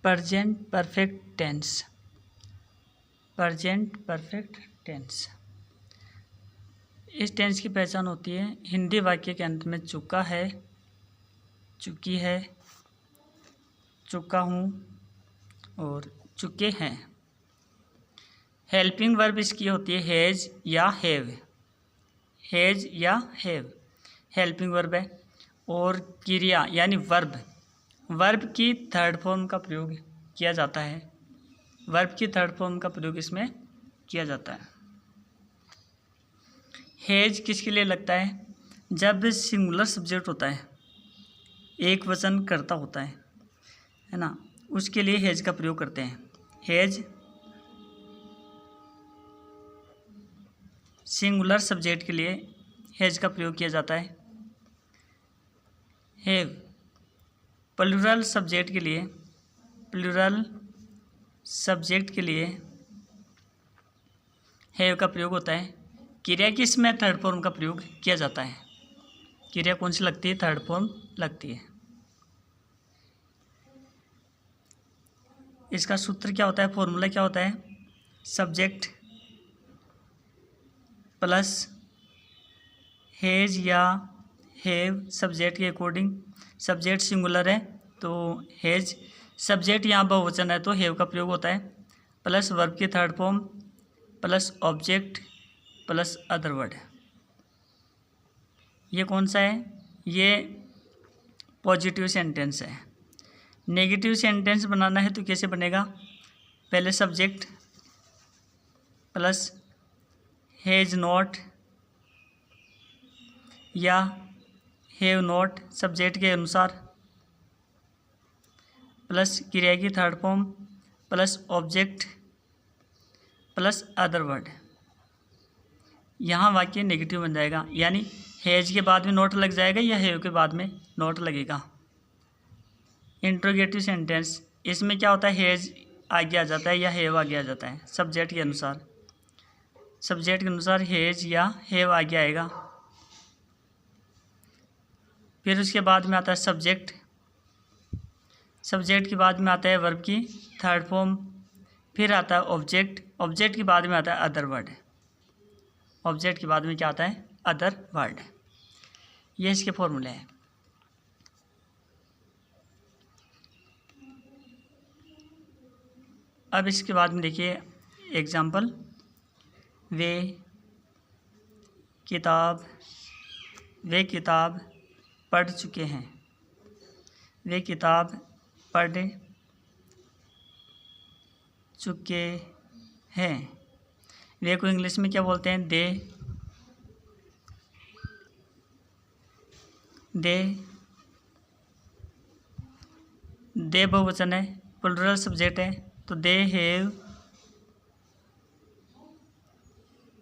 Present perfect tense. Present perfect tense, इस tense की पहचान होती है हिंदी वाक्य के अंत में चुका है, चुकी है, चुका हूँ और चुके हैं। हेल्पिंग वर्ब इसकी होती है हैज़ या हैव, हैज़ या हैव हेल्पिंग वर्ब है। और क्रिया यानी वर्ब, वर्ब की थर्ड फॉर्म का प्रयोग किया जाता है, वर्ब की थर्ड फॉर्म का प्रयोग इसमें किया जाता है। हैज किसके लिए लगता है? जब सिंगुलर सब्जेक्ट होता है, एक वचन कर्ता होता है ना, उसके लिए हैज का प्रयोग करते हैं। हैज सिंगुलर सब्जेक्ट के लिए हैज का प्रयोग किया जाता है। हैव प्लूरल सब्जेक्ट के लिए, प्लूरल सब्जेक्ट के लिए हैव का प्रयोग होता है। क्रिया की इसमें थर्ड फॉर्म का प्रयोग किया जाता है। क्रिया कौन सी लगती है? थर्ड फॉर्म लगती है। इसका सूत्र क्या होता है, फॉर्मूला क्या होता है? सब्जेक्ट प्लस हैज या हैव सब्जेक्ट के अकॉर्डिंग। सब्जेक्ट सिंगुलर है तो हैज, सब्जेक्ट यहाँ बहुवचन है तो हैव का प्रयोग होता है, प्लस वर्ब की third form plus object plus other word. ये कौन सा है? ये पॉजिटिव सेंटेंस है। नेगेटिव सेंटेंस बनाना है तो कैसे बनेगा? पहले सब्जेक्ट प्लस हैज नॉट या हैव नॉट सब्जेक्ट के अनुसार, प्लस क्रिया की third form plus object plus other word. यहाँ वाक्य नेगेटिव बन जाएगा, यानी हैज के बाद में नॉट लग जाएगा या हैव के बाद में नॉट लगेगा। इंट्रोगेटिव सेंटेंस, इसमें क्या होता है? हैज आगे आ जाता है या हैव आगे आ जाता है सब्जेक्ट के अनुसार। सब्जेक्ट के अनुसार हैज या हैव आगे आएगा। फिर उसके बाद में आता है सब्जेक्ट, सब्जेक्ट के बाद में आता है वर्ब की थर्ड फॉर्म, फिर आता है ऑब्जेक्ट, ऑब्जेक्ट के बाद में आता है अदर वर्ड, ऑब्जेक्ट के बाद में क्या आता है? Other word. ये इसके फॉर्मूले हैं। अब इसके बाद में देखिए एग्जाम्पल, वे किताब पढ़ चुके हैं, वे किताब पढ़ चुके हैं। वे को इंग्लिश में क्या बोलते हैं? दे बहुवचन है, प्लूरल सब्जेक्ट है तो दे हैव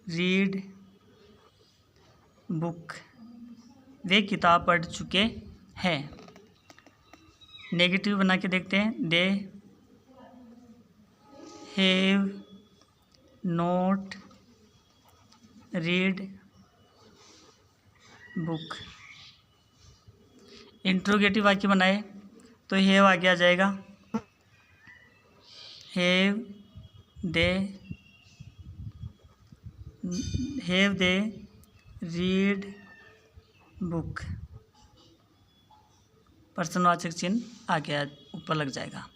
रीड बुक, वे किताब पढ़ चुके हैं। नेगेटिव बना के देखते हैं, they have not read book. Interrogative वाक्य बनाए तो हैव आगे आ जाएगा, हैव दे रीड बुक, प्रश्नवाचक चिन्ह आगे ऊपर लग जाएगा।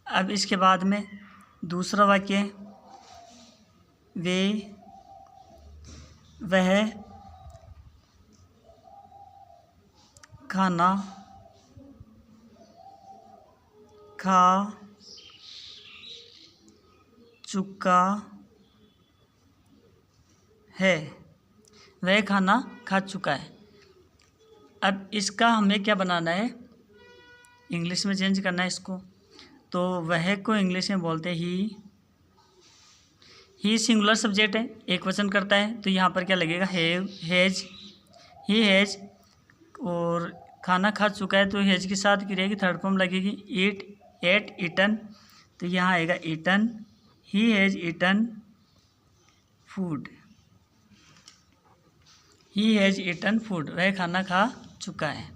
अब इसके बाद में दूसरा वाक्य, वह खाना खा चुका है, वह खाना खा चुका है। अब इसका हमें क्या बनाना है? इंग्लिश में चेंज करना है इसको। तो वह को इंग्लिश में बोलते हैं ही सिंगुलर सब्जेक्ट है, एक वचन करता है तो यहाँ पर क्या लगेगा? Have, has, he has. और खाना खा चुका है तो हैज के साथ क्रिया की थर्ड फॉर्म लगेगी, एट ईटन, तो यहाँ आएगा eaten, he has eaten food, he has eaten food, वह खाना खा चुका है।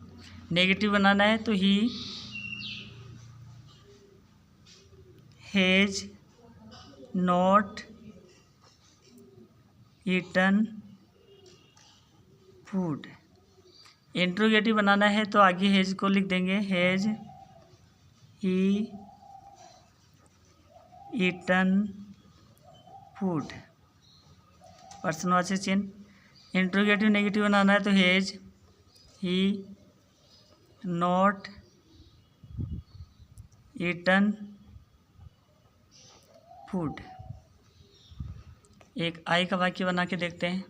नेगेटिव बनाना है तो he has not eaten food. Interrogative बनाना है तो आगे हैज को लिख देंगे, हैज ही ईटन फूड, पर्सनवाचक चिन्ह। इंट्रोगेटिव नेगेटिव बनाना है तो has he not eaten food. एक आई का वाक्य बना के देखते हैं।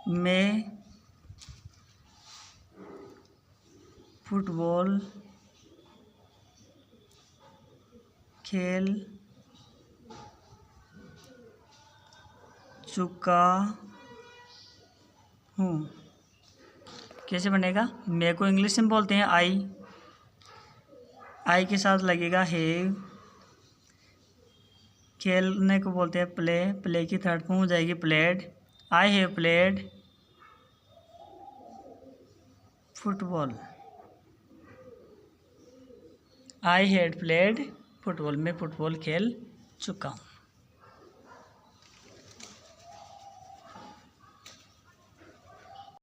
मैं फुटबॉल खेल चुका हूँ। कैसे बनेगा? मैं को इंग्लिश में बोलते हैं आई के साथ लगेगा हैव, खेलने को बोलते हैं प्ले की थर्ड फॉर्म हो जाएगी played. I have played football, I had played football, मैं फुटबॉल खेल चुका हूँ।